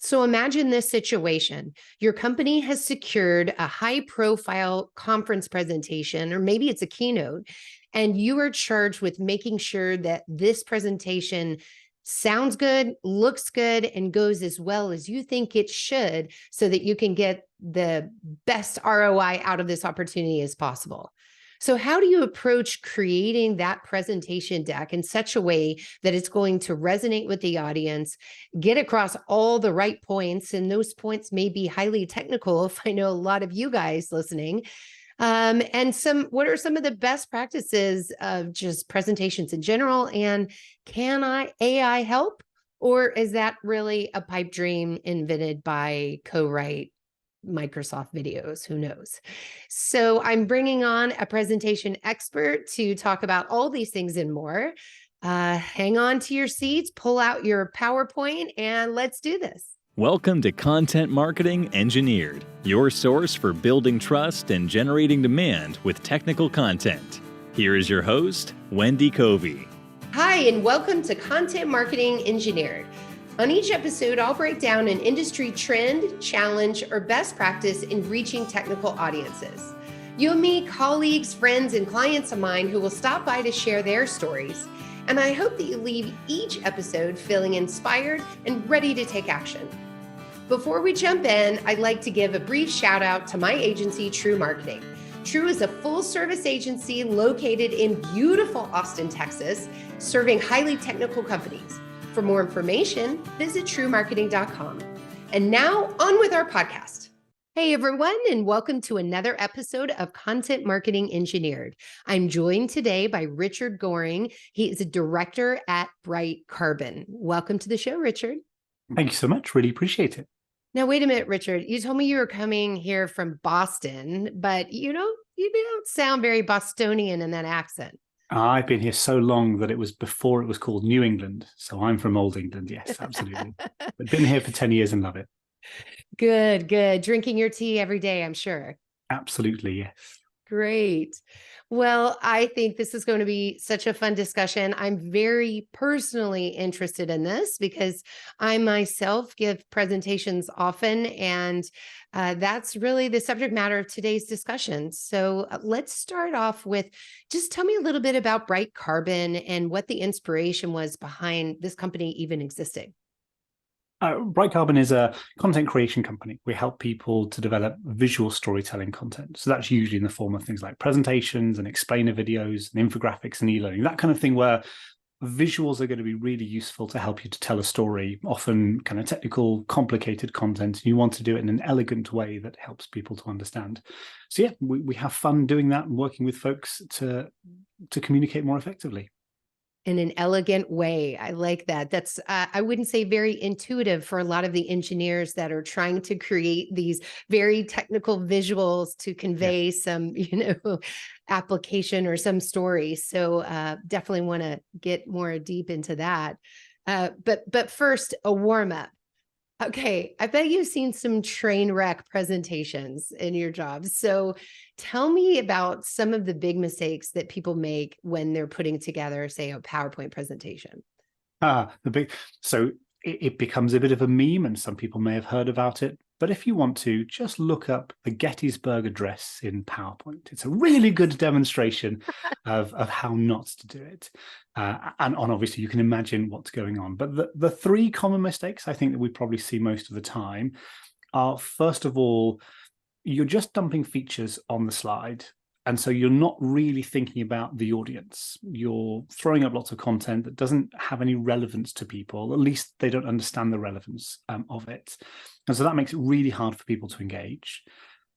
So imagine this situation. Your company has secured a high-profile conference presentation, or maybe it's a keynote, and you are charged with making sure that this presentation sounds good, looks good, and goes as well as you think it should so that you can get the best ROI out of this opportunity as possible. So how do you approach creating that presentation deck in such a way that it's going to resonate with the audience, get across all the right points, and those points may be highly technical if I know a lot of you guys listening, and what are some of the best practices of just presentations in general, and can AI help, or is that really a pipe dream invented by co-write Microsoft videos? Who knows? So I'm bringing on a presentation expert to talk about all these things and more. Hang on to your seats, pull out your PowerPoint, and let's do this. Welcome to Content Marketing Engineered, your source for building trust and generating demand with technical content. Here is your host, Wendy Covey. Hi, and welcome to Content Marketing Engineered. On each episode, I'll break down an industry trend, challenge, or best practice in reaching technical audiences. You'll meet colleagues, friends, and clients of mine who will stop by to share their stories. And I hope that you leave each episode feeling inspired and ready to take action. Before we jump in, I'd like to give a brief shout out to my agency, True Marketing. True is a full-service agency located in beautiful Austin, Texas, serving highly technical companies. For more information, visit truemarketing.com. And now, on with our podcast. Hey, everyone, and welcome to another episode of Content Marketing Engineered. I'm joined today by Richard Goring. He is a director at Bright Carbon. Welcome to the show, Richard. Thank you so much. Really appreciate it. Now, wait a minute, Richard. You told me you were coming here from Boston, but you don't sound very Bostonian in that accent. I've been here so long that it was before it was called New England. So I'm from Old England. Yes, absolutely. But been here for 10 years and love it. Good, good. Drinking your tea every day, I'm sure. Absolutely, yes. Great. Well, I think this is going to be such a fun discussion. I'm very personally interested in this because I myself give presentations often, and that's really the subject matter of today's discussion. So let's start off with just tell me a little bit about Bright Carbon and what the inspiration was behind this company even existing. Bright Carbon is a content creation company. We help people to develop visual storytelling content. So that's usually in the form of things like presentations and explainer videos and infographics and e-learning, that kind of thing where visuals are going to be really useful to help you to tell a story, often kind of technical, complicated content. And you want to do it in an elegant way that helps people to understand. So yeah, we have fun doing that and working with folks to communicate more effectively. In an elegant way. I like that. That's, I wouldn't say very intuitive for a lot of the engineers that are trying to create these very technical visuals to convey some, application or some story. So definitely want to get more deep into that. But first, a warm up. Okay, I bet you've seen some train wreck presentations in your job. So tell me about some of the big mistakes that people make when they're putting together, say, a PowerPoint presentation. So it becomes a bit of a meme, and some people may have heard about it. But if you want to, just look up the Gettysburg Address in PowerPoint. It's a really good demonstration of how not to do it. And obviously, you can imagine what's going on. But the three common mistakes I think that we probably see most of the time are, first of all, you're just dumping features on the slide. And so you're not really thinking about the audience. You're throwing up lots of content that doesn't have any relevance to people. At least they don't understand the relevance of it. And so that makes it really hard for people to engage.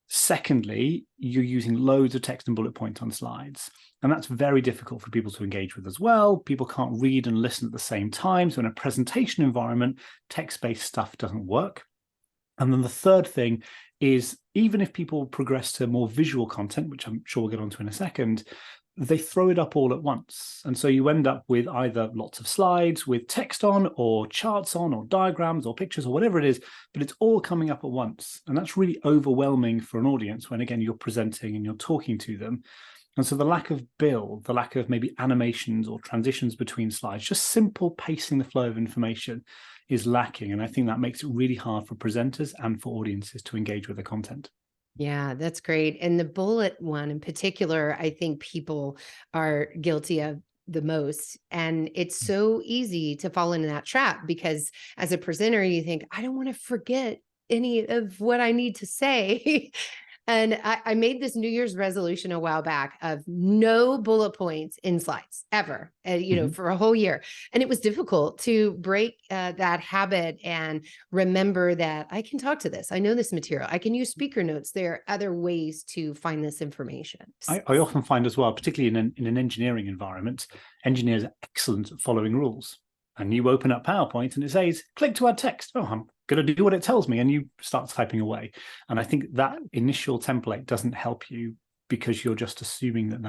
Secondly, you're using loads of text and bullet points on slides. And that's very difficult for people to engage with as well. People can't read and listen at the same time. So in a presentation environment, text-based stuff doesn't work. And then the third thing is, even if people progress to more visual content, which I'm sure we'll get onto in a second, they throw it up all at once. And so you end up with either lots of slides with text on, or charts on, or diagrams, or pictures, or whatever it is, but it's all coming up at once. And that's really overwhelming for an audience when, again, you're presenting and you're talking to them. And so the lack of build, the lack of maybe animations or transitions between slides, just simple pacing the flow of information is lacking. And I think that makes it really hard for presenters and for audiences to engage with the content. Yeah, that's great. And the bullet one in particular, I think people are guilty of the most. And it's so easy to fall into that trap because as a presenter, you think, I don't want to forget any of what I need to say. And I made this New Year's resolution a while back of no bullet points in slides ever, for a whole year. And it was difficult to break that habit and remember that I can talk to this. I know this material. I can use speaker notes. There are other ways to find this information. I often find as well, particularly in an engineering environment, engineers are excellent at following rules. And you open up PowerPoint and it says, click to add text. Oh, I'm going to do what it tells me. And you start typing away. And I think that initial template doesn't help you because you're just assuming that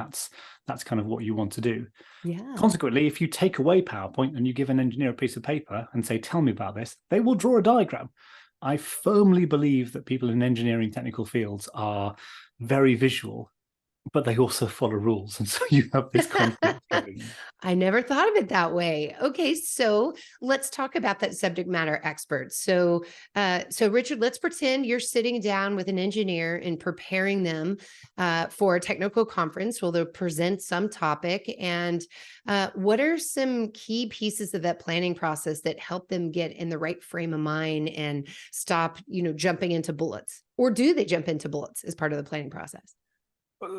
that's kind of what you want to do. Yeah. Consequently, if you take away PowerPoint and you give an engineer a piece of paper and say, tell me about this, they will draw a diagram. I firmly believe that people in engineering technical fields are very visual, but they also follow rules. And so you have this conflict. I never thought of it that way. Okay, so let's talk about that subject matter expert. So Richard, let's pretend you're sitting down with an engineer and preparing them for a technical conference. Well, they'll present some topic. And what are some key pieces of that planning process that help them get in the right frame of mind and stop, jumping into bullets? Or do they jump into bullets as part of the planning process?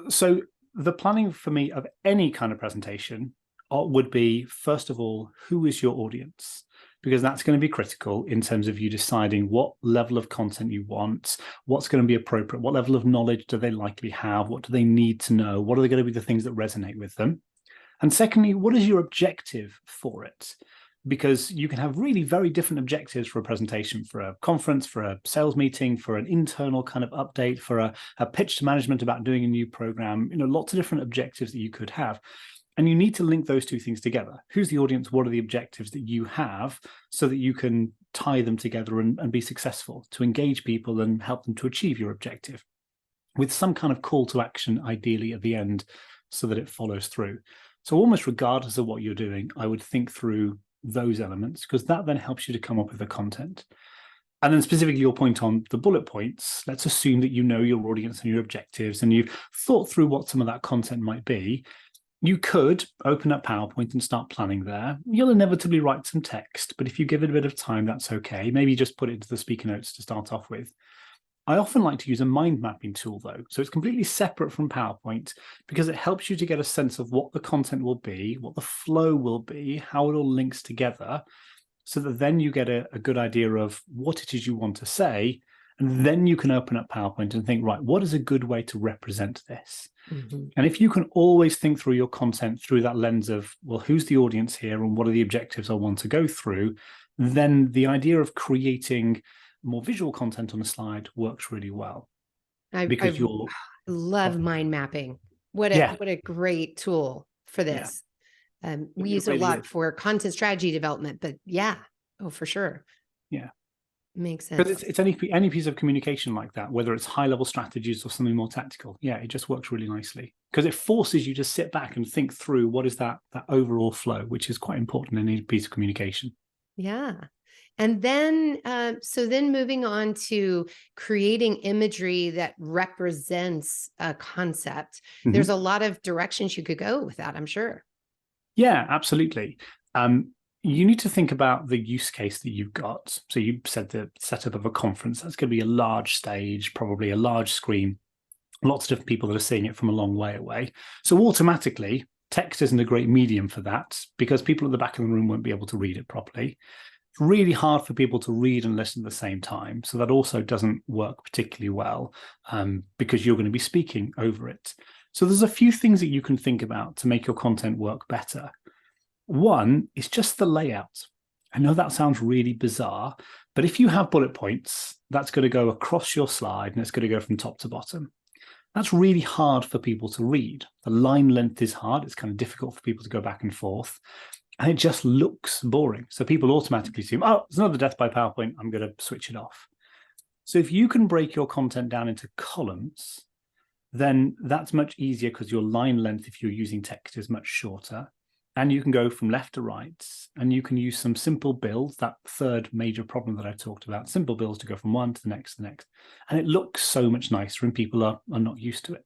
So the planning for me of any kind of presentation would be, first of all, who is your audience? Because that's going to be critical in terms of you deciding what level of content you want, what's going to be appropriate, what level of knowledge do they likely have, what do they need to know, what are going to be the things that resonate with them? And secondly, what is your objective for it? Because you can have really very different objectives for a presentation, for a conference, for a sales meeting, for an internal kind of update, for a pitch to management about doing a new program, lots of different objectives that you could have. And you need to link those two things together. Who's the audience? What are the objectives that you have so that you can tie them together and be successful to engage people and help them to achieve your objective with some kind of call to action, ideally at the end, so that it follows through. So almost regardless of what you're doing, I would think through those elements, because that then helps you to come up with the content. And then specifically your point on the bullet points, let's assume that you know your audience and your objectives and you've thought through what some of that content might be. You could open up PowerPoint and start planning there. You'll inevitably write some text, but if you give it a bit of time, that's okay. Maybe just put it into the speaker notes to start off with. I often like to use a mind mapping tool, though. So it's completely separate from PowerPoint because it helps you to get a sense of what the content will be, what the flow will be, how it all links together, so that then you get a good idea of what it is you want to say. And then you can open up PowerPoint and think, right, what is a good way to represent this? Mm-hmm. And if you can always think through your content through that lens of, well, who's the audience here and what are the objectives I want to go through, then the idea of creating more visual content on a slide works really well. I love mind mapping. What a great tool for this. Yeah. We use it a lot for content strategy development, but for sure. Yeah. Makes sense. Because it's any piece of communication like that, whether it's high level strategies or something more tactical. Yeah, it just works really nicely because it forces you to sit back and think through what is that overall flow, which is quite important in any piece of communication. Yeah. And then, then moving on to creating imagery that represents a concept, there's a lot of directions you could go with that, I'm sure. Yeah, absolutely. You need to think about the use case that you've got. So you said the setup of a conference, that's going to be a large stage, probably a large screen, lots of different people that are seeing it from a long way away. So automatically, text isn't a great medium for that because people at the back of the room won't be able to read it properly. It's really hard for people to read and listen at the same time. So that also doesn't work particularly well because you're going to be speaking over it. So there's a few things that you can think about to make your content work better. One is just the layout. I know that sounds really bizarre, but if you have bullet points, that's going to go across your slide and it's going to go from top to bottom. That's really hard for people to read. The line length is hard. It's kind of difficult for people to go back and forth. And it just looks boring. So people automatically assume, oh, it's another death by PowerPoint. I'm going to switch it off. So if you can break your content down into columns, then that's much easier because your line length, if you're using text, is much shorter. and you can go from left to right, and you can use some simple builds, that third major problem that I talked about, simple builds to go from one to the next, and it looks so much nicer and people are not used to it.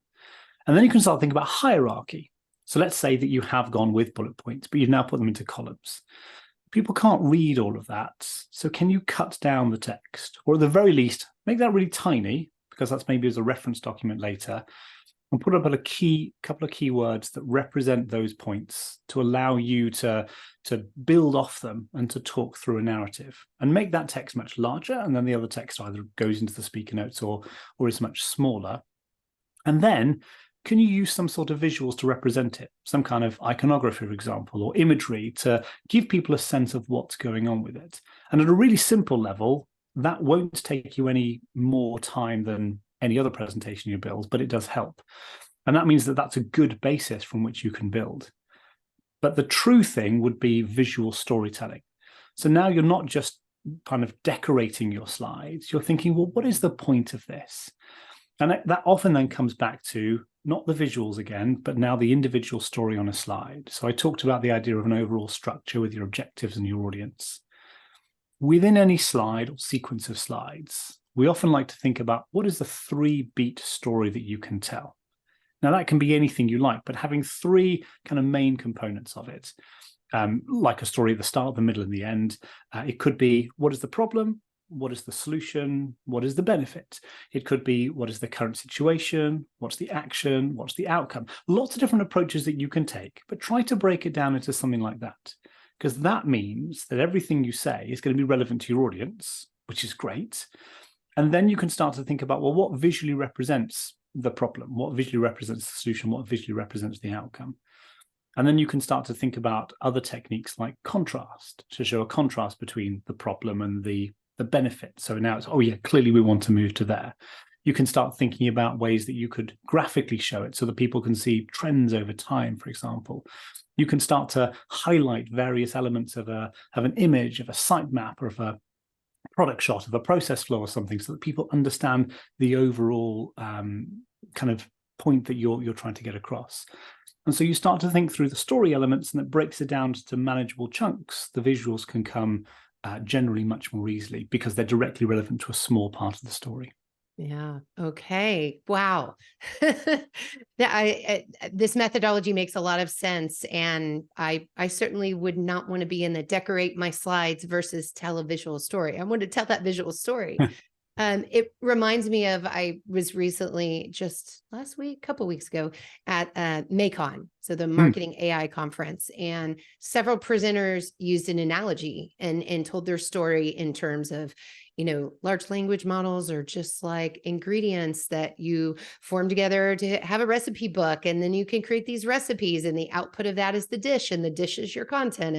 And then you can start thinking about hierarchy. So let's say that you have gone with bullet points, but you've now put them into columns. People can't read all of that. So can you cut down the text, or at the very least, make that really tiny, because that's maybe as a reference document later, and put up a couple of keywords that represent those points to allow you to build off them and to talk through a narrative, and make that text much larger. And then the other text either goes into the speaker notes or is much smaller. And then can you use some sort of visuals to represent it? Some kind of iconography, for example, or imagery to give people a sense of what's going on with it. And at a really simple level, that won't take you any more time than any other presentation you build, but it does help. And that means that that's a good basis from which you can build. But the true thing would be visual storytelling. So now you're not just kind of decorating your slides, you're thinking, well, what is the point of this? And that often then comes back to not the visuals again, but now the individual story on a slide. So I talked about the idea of an overall structure with your objectives and your audience. Within any slide or sequence of slides, we often like to think about what is the 3-beat story that you can tell. Now, that can be anything you like, but having 3 kind of main components of it, like a story at the start, the middle, and the end. It could be, what is the problem? What is the solution? What is the benefit? It could be, what is the current situation? What's the action? What's the outcome? Lots of different approaches that you can take, but try to break it down into something like that, because that means that everything you say is going to be relevant to your audience, which is great. And then you can start to think about, well, what visually represents the problem? What visually represents the solution? What visually represents the outcome? And then you can start to think about other techniques like contrast, to show a contrast between the problem and the benefit. So now it's, oh yeah, clearly we want to move to there. You can start thinking about ways that you could graphically show it so that people can see trends over time, for example. You can start to highlight various elements of an image, of a sitemap, or of a product shot, of a process flow or something, so that people understand the overall kind of point that you're trying to get across. And so you start to think through the story elements, and it breaks it down to manageable chunks. The visuals can come generally much more easily because they're directly relevant to a small part of the story. Yeah. Okay. Wow. This methodology makes a lot of sense. And I certainly would not want to be in the decorate my slides versus tell a visual story. I want to tell that visual story. It reminds me of, I was recently, just last week, a couple of weeks ago, at MACON, so the Marketing AI conference, and several presenters used an analogy and told their story in terms of, large language models are just like ingredients that you form together to have a recipe book, and then you can create these recipes, and the output of that is the dish, and the dish is your content,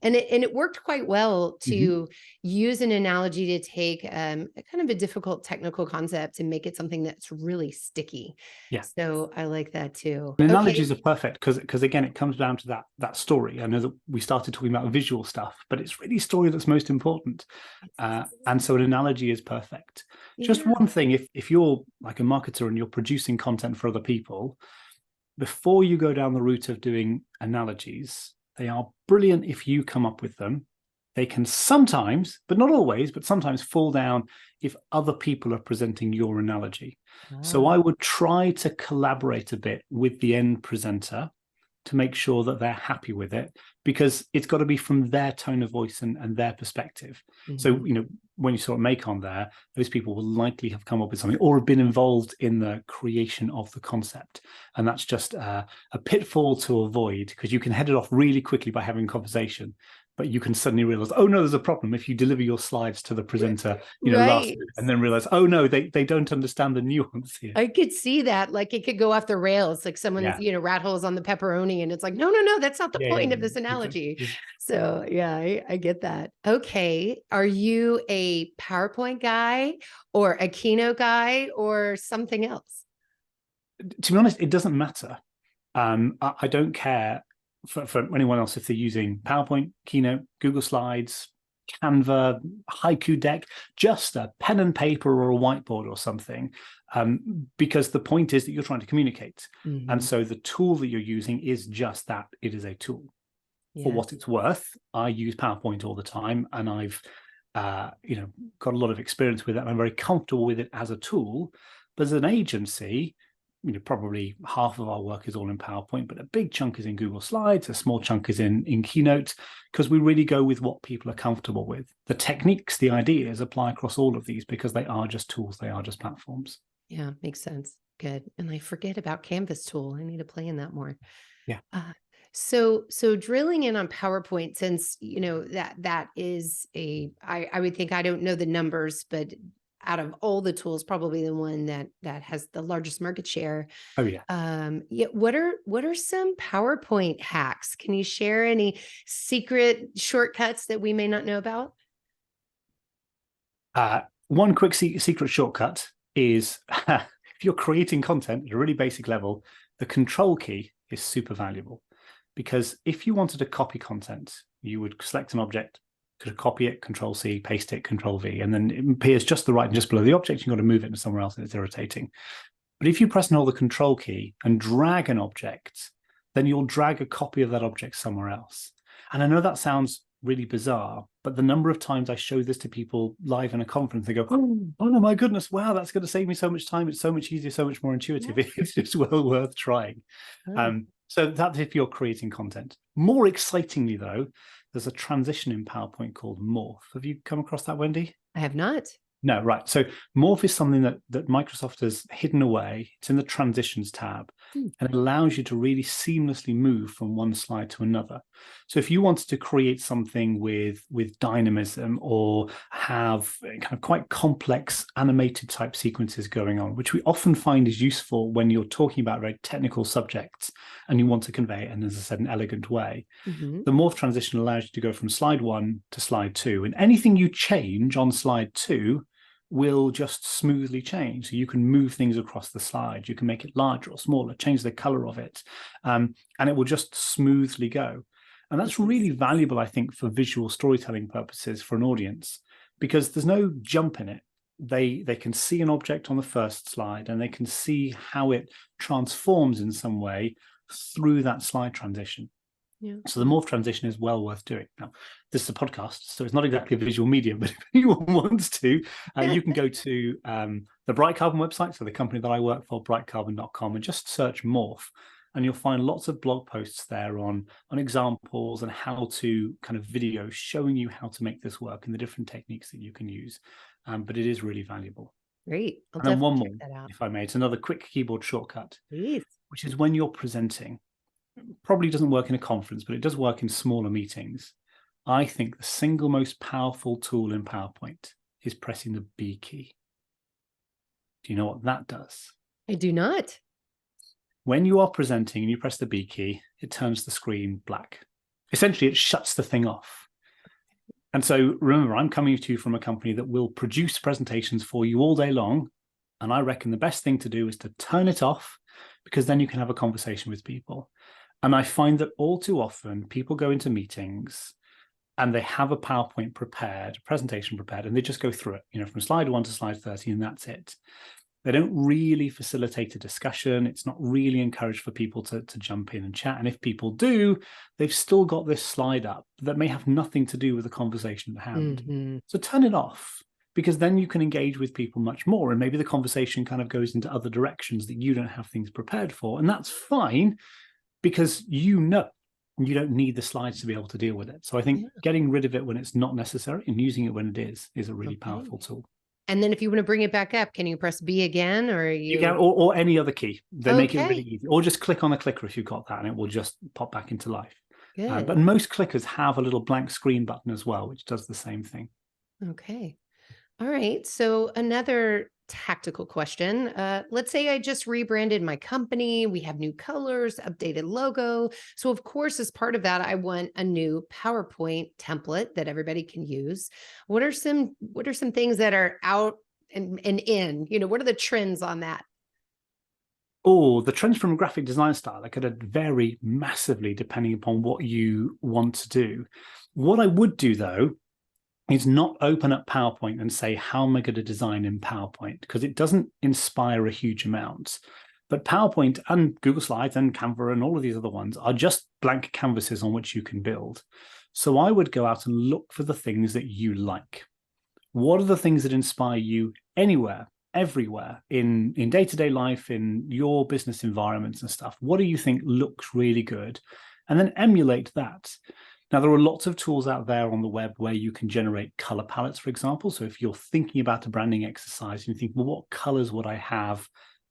and it worked quite well to use an analogy to take a kind of a difficult technical concept and make it something that's really sticky. Yeah. So I like that too. And analogies are perfect because again, it comes down to that story. I know that we started talking about visual stuff, but it's really story that's most important. And so an analogy is perfect. Yeah. Just one thing, if you're like a marketer and you're producing content for other people, before you go down the route of doing analogies, they are brilliant if you come up with them. They can sometimes, but not always, but sometimes fall down if other people are presenting your analogy. So I would try to collaborate a bit with the end presenter to make sure that they're happy with it, because it's got to be from their tone of voice and their perspective. So, when you saw MACON there, those people will likely have come up with something or have been involved in the creation of the concept. And that's just a pitfall to avoid, because you can head it off really quickly by having a conversation. But you can suddenly realize, oh no, there's a problem if you deliver your slides to the presenter, last minute, and then realize, oh no, they don't understand the nuance here. I could see that, like it could go off the rails, like someone, rat holes on the pepperoni, and it's like, no, that's not the point of this analogy. Exactly. So yeah, I get that. Okay, are you a PowerPoint guy or a Keynote guy or something else? To be honest, it doesn't matter. I don't care for anyone else if they're using PowerPoint, Keynote, Google Slides, Canva, Haiku Deck, just a pen and paper or a whiteboard or something, because the point is that you're trying to communicate. And so the tool that you're using is just that, it is a tool. For what it's worth, I use PowerPoint all the time, and I've got a lot of experience with it, and I'm very comfortable with it as a tool. But as an agency, probably half of our work is all in PowerPoint, but a big chunk is in Google Slides, a small chunk is in Keynote, because we really go with what people are comfortable with. The techniques, the ideas apply across all of these because they are just tools, they are just platforms. Yeah, makes sense. Good. And I forget about Canvas tool. I need to play in that more. Yeah. So drilling in on PowerPoint, since that is I would think, I don't know the numbers, but out of all the tools, probably the one that has the largest market share. Oh yeah. What are some PowerPoint hacks? Can you share any secret shortcuts that we may not know about? One quick secret shortcut is if you're creating content at a really basic level, the control key is super valuable. Because if you wanted to copy content, you would select an object, could copy it, Control C, paste it, Control V, and then it appears just the right and just below the object. You've got to move it to somewhere else, and it's irritating. But if you press and hold the Control key and drag an object, then you'll drag a copy of that object somewhere else. And I know that sounds really bizarre, but the number of times I show this to people live in a conference, they go, oh my goodness, wow, that's going to save me so much time. It's so much easier, so much more intuitive. Yeah. It's just well worth trying. Oh. So that's if you're creating content. More excitingly, though, there's a transition in PowerPoint called Morph. Have you come across that, Wendy? I have not. No, right. So Morph is something that Microsoft has hidden away. It's in the Transitions tab, and it allows you to really seamlessly move from one slide to another. So if you wanted to create something with dynamism, or have kind of quite complex animated type sequences going on, which we often find is useful when you're talking about very technical subjects and you want to convey it in, as I said, an elegant way, the Morph transition allows you to go from slide 1 to slide 2, and anything you change on slide 2 will just smoothly change. So you can move things across the slide. You can make it larger or smaller, change the color of it, and it will just smoothly go. And that's really valuable, I think, for visual storytelling purposes for an audience, because there's no jump in it. They can see an object on the first slide, and they can see how it transforms in some way through that slide transition. Yeah. So the Morph transition is well worth doing. Now, this is a podcast, so it's not exactly a visual medium, but if anyone wants to, you can go to the Bright Carbon website, so the company that I work for, brightcarbon.com, and just search Morph, and you'll find lots of blog posts there on examples and how to kind of videos showing you how to make this work and the different techniques that you can use. But it is really valuable. Great. And then one more, if I may. It's another quick keyboard shortcut, Please. Which is when you're presenting. Probably doesn't work in a conference, but it does work in smaller meetings. I think the single most powerful tool in PowerPoint is pressing the B key. Do you know what that does? I do not. When you are presenting and you press the B key, it turns the screen black. Essentially, it shuts the thing off. And so remember, I'm coming to you from a company that will produce presentations for you all day long. And I reckon the best thing to do is to turn it off, because then you can have a conversation with people. And I find that all too often people go into meetings and they have a PowerPoint prepared, a presentation prepared, and they just go through it, from slide 1 to slide 30, and that's it. They don't really facilitate a discussion. It's not really encouraged for people to jump in and chat. And if people do, they've still got this slide up that may have nothing to do with the conversation at hand. So turn it off, because then you can engage with people much more. And maybe the conversation kind of goes into other directions that you don't have things prepared for. And that's fine, because you don't need the slides to be able to deal with it. So I think getting rid of it when it's not necessary and using it when it is a really powerful tool. And then if you want to bring it back up, can you press B again, or you can, or any other key? They make it really easy. Or just click on the clicker if you've got that, and it will just pop back into life. But most clickers have a little blank screen button as well, which does the same thing. Okay. All right. So another tactical question. Let's say I just rebranded my company. We have new colors, updated logo. So of course, as part of that, I want a new PowerPoint template that everybody can use. What are some things that are out and in? What are the trends on that? Oh, the trends from a graphic design style are going to vary massively depending upon what you want to do. What I would do, though, is not open up PowerPoint and say, how am I going to design in PowerPoint? Because it doesn't inspire a huge amount. But PowerPoint and Google Slides and Canva and all of these other ones are just blank canvases on which you can build. So I would go out and look for the things that you like. What are the things that inspire you anywhere, everywhere, in day-to-day life, in your business environments and stuff? What do you think looks really good? And then emulate that. Now, there are lots of tools out there on the web where you can generate color palettes, for example. So if you're thinking about a branding exercise and you think, well, what colors would I have?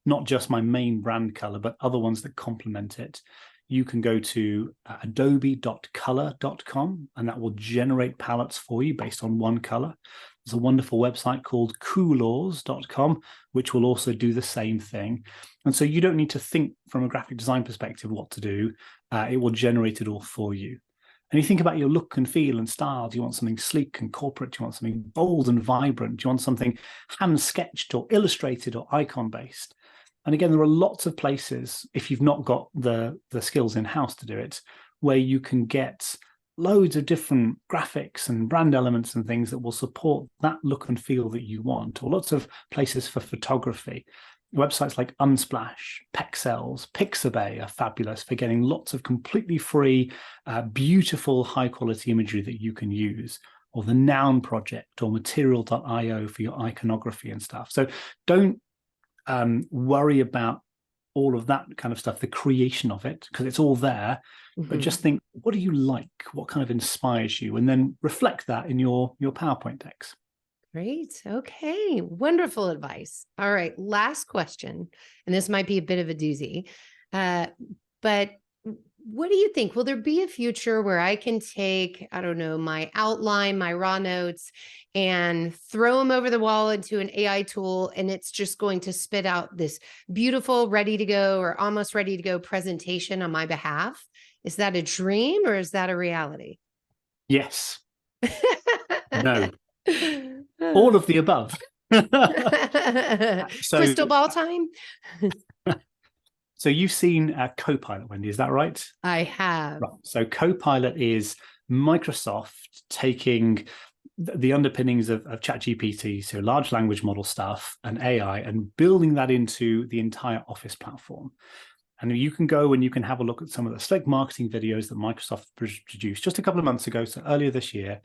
Not just my main brand color, but other ones that complement it. You can go to adobe.color.com and that will generate palettes for you based on one color. There's a wonderful website called coolors.com, which will also do the same thing. And so you don't need to think from a graphic design perspective what to do. It will generate it all for you. And you think about your look and feel and style. Do you want something sleek and corporate? Do you want something bold and vibrant? Do you want something hand-sketched or illustrated or icon-based? And again, there are lots of places, if you've not got the skills in-house to do it, where you can get loads of different graphics and brand elements and things that will support that look and feel that you want, or lots of places for photography. Websites like Unsplash, Pexels, Pixabay are fabulous for getting lots of completely free, beautiful, high-quality imagery that you can use, or the Noun Project or Material.io for your iconography and stuff. So don't worry about all of that kind of stuff, the creation of it, because it's all there. But just think, what do you like? What kind of inspires you? And then reflect that in your PowerPoint decks. Great. Okay. Wonderful advice. All right. Last question. And this might be a bit of a doozy. But what do you think? Will there be a future where I can take, I don't know, my outline, my raw notes, and throw them over the wall into an AI tool, and it's just going to spit out this beautiful, ready to go or almost ready to go presentation on my behalf? Is that a dream or is that a reality? Yes. No. All of the above. Crystal ball time. So you've seen Copilot, Wendy, is that right? I have. Right. So Copilot is Microsoft taking the underpinnings of ChatGPT, so large language model stuff and AI, and building that into the entire Office platform. And you can go and you can have a look at some of the slick marketing videos that Microsoft produced just a couple of months ago, so earlier this year,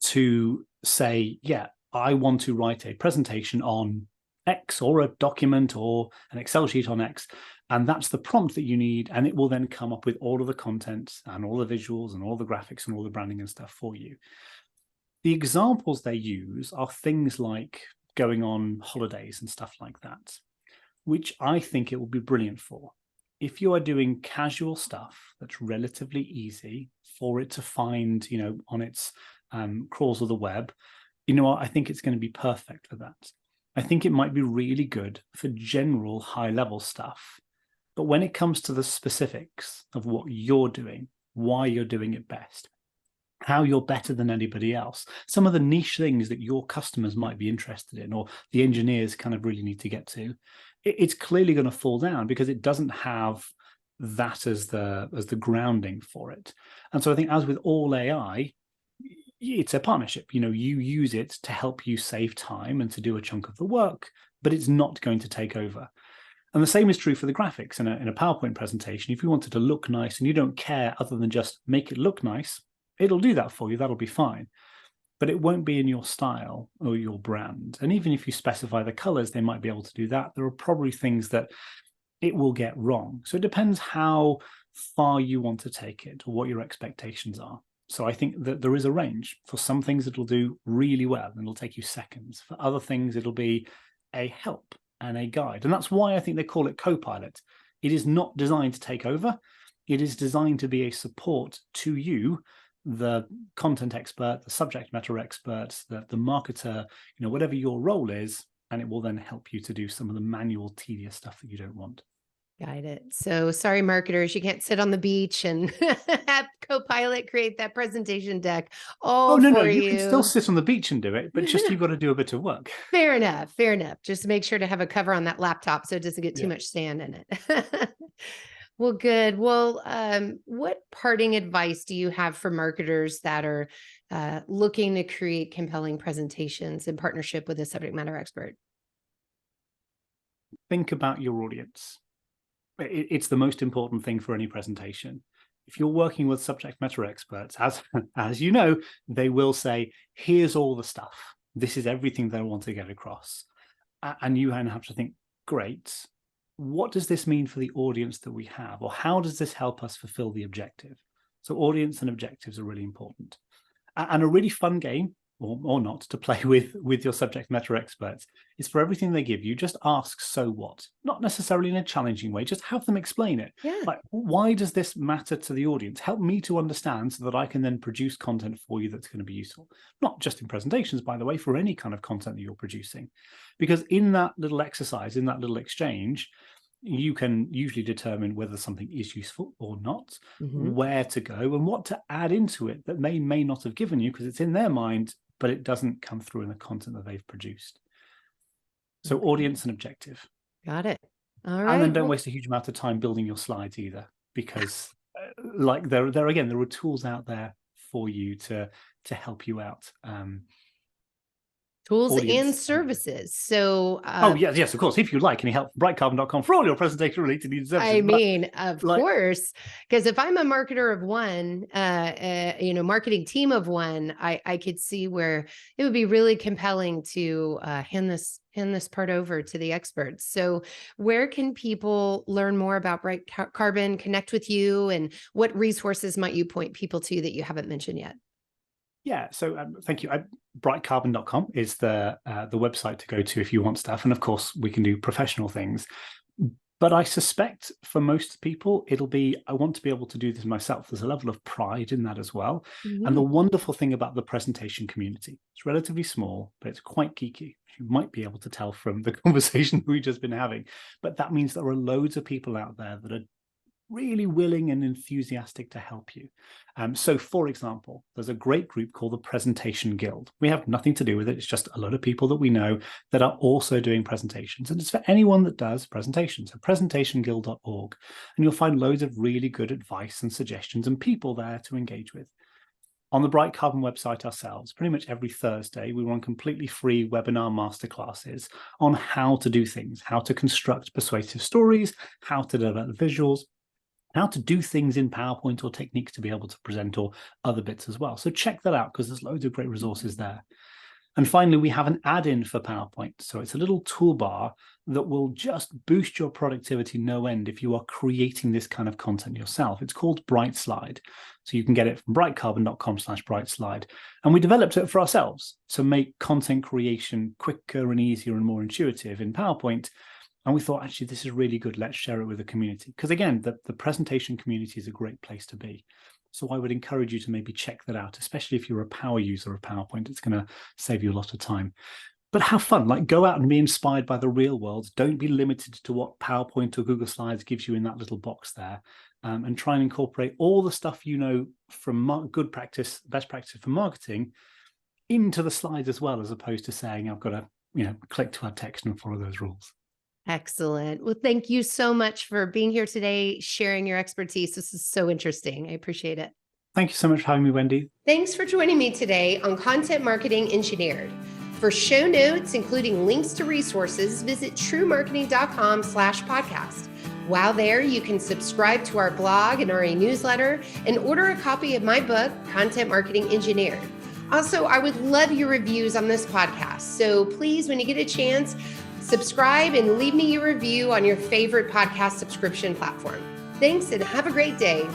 to say, yeah, I want to write a presentation on X or a document or an Excel sheet on X. And that's the prompt that you need. And it will then come up with all of the content and all the visuals and all the graphics and all the branding and stuff for you. The examples they use are things like going on holidays and stuff like that, which I think it will be brilliant for. If you are doing casual stuff that's relatively easy for it to find, on its crawls of the web, I think it's going to be perfect for that. I think it might be really good for general high-level stuff. But when it comes to the specifics of what you're doing, why you're doing it best, how you're better than anybody else, some of the niche things that your customers might be interested in, or the engineers kind of really need to get to, it's clearly going to fall down because it doesn't have that as the grounding for it. And so I think, as with all AI, it's a partnership. You use it to help you save time and to do a chunk of the work, but it's not going to take over. And the same is true for the graphics in a PowerPoint presentation. If you want it to look nice and you don't care other than just make it look nice, it'll do that for you. That'll be fine. But it won't be in your style or your brand. And even if you specify the colors, they might be able to do that. There are probably things that it will get wrong. So it depends how far you want to take it or what your expectations are. So I think that there is a range. For some things, it'll do really well and it'll take you seconds. For other things, it'll be a help and a guide. And that's why I think they call it Copilot. It is not designed to take over. It is designed to be a support to you, the content expert, the subject matter expert, the marketer, whatever your role is, and it will then help you to do some of the manual, tedious stuff that you don't want. Got it. So sorry, marketers, you can't sit on the beach and have Copilot create that presentation deck all no, for you can still sit on the beach and do it, but just you've got to do a bit of work. Fair enough. Fair enough. Just to make sure to have a cover on that laptop so it doesn't get too much sand in it. Well, good. Well, what parting advice do you have for marketers that are looking to create compelling presentations in partnership with a subject matter expert? think about your audience. It's the most important thing for any presentation. If you're working with subject matter experts, as you know, they will say, here's all the stuff. This is everything they want to get across. And you have to think, great, what does this mean for the audience that we have? Or how does this help us fulfill the objective? So audience and objectives are really important. And a really fun game, or not, to play with your subject matter experts is for everything they give you, just ask, so what? Not necessarily in a challenging way, just have them explain it. Yeah. Like, why does this matter to the audience? Help me to understand so that I can then produce content for you that's going to be useful. Not just in presentations, by the way, for any kind of content that you're producing. Because in that little exercise, in that little exchange, you can usually determine whether something is useful or not, where to go, and what to add into it that they may not have given you because it's in their mind, but it doesn't come through in the content that they've produced. So audience and objective. Got it. All right. And then don't waste a huge amount of time building your slides either, because like there are tools out there for you to help you out. Tools and services. So, yes, of course. If you'd like any help, brightcarbon.com for all your presentation related needs. I mean, of course, because if I'm a marketer of one, marketing team of one, I could see where it would be really compelling to hand this part over to the experts. So where can people learn more about Bright Carbon, connect with you, and what resources might you point people to that you haven't mentioned yet? Yeah, so thank you. Brightcarbon.com is the website to go to if you want stuff. And of course, we can do professional things. But I suspect for most people, it'll be, I want to be able to do this myself. There's a level of pride in that as well. And the wonderful thing about the presentation community, it's relatively small, but it's quite geeky. You might be able to tell from the conversation we've just been having. But that means there are loads of people out there that are really willing and enthusiastic to help you. So for example, there's a great group called the Presentation Guild. We have nothing to do with it. It's just a lot of people that we know that are also doing presentations. And it's for anyone that does presentations. So presentationguild.org. And you'll find loads of really good advice and suggestions and people there to engage with. On the Bright Carbon website ourselves, pretty much every Thursday, we run completely free webinar masterclasses on how to do things, how to construct persuasive stories, how to develop visuals, how to do things in PowerPoint or techniques to be able to present, or other bits as well. So check that out because there's loads of great resources there. And finally, we have an add-in for PowerPoint. So it's a little toolbar that will just boost your productivity no end if you are creating this kind of content yourself. It's called Bright Slide. So you can get it from brightcarbon.com/brightslide. And we developed it for ourselves. So make content creation quicker and easier and more intuitive in PowerPoint. And we thought, actually, this is really good. Let's share it with the community. Because again, the presentation community is a great place to be. So I would encourage you to maybe check that out, especially if you're a power user of PowerPoint. It's going to save you a lot of time. But have fun, like go out and be inspired by the real world. Don't be limited to what PowerPoint or Google Slides gives you in that little box there. And try and incorporate all the stuff you know from good practice, best practice for marketing into the slides as well, as opposed to saying, I've got to click to add text and follow those rules. Excellent. Well, thank you so much for being here today, sharing your expertise. This is so interesting. I appreciate it. Thank you so much for having me, Wendy. Thanks for joining me today on Content Marketing Engineered. For show notes, including links to resources, visit truemarketing.com/podcast. While there, you can subscribe to our blog and our newsletter and order a copy of my book, Content Marketing Engineered. Also, I would love your reviews on this podcast. So please, when you get a chance, subscribe and leave me your review on your favorite podcast subscription platform. Thanks and have a great day.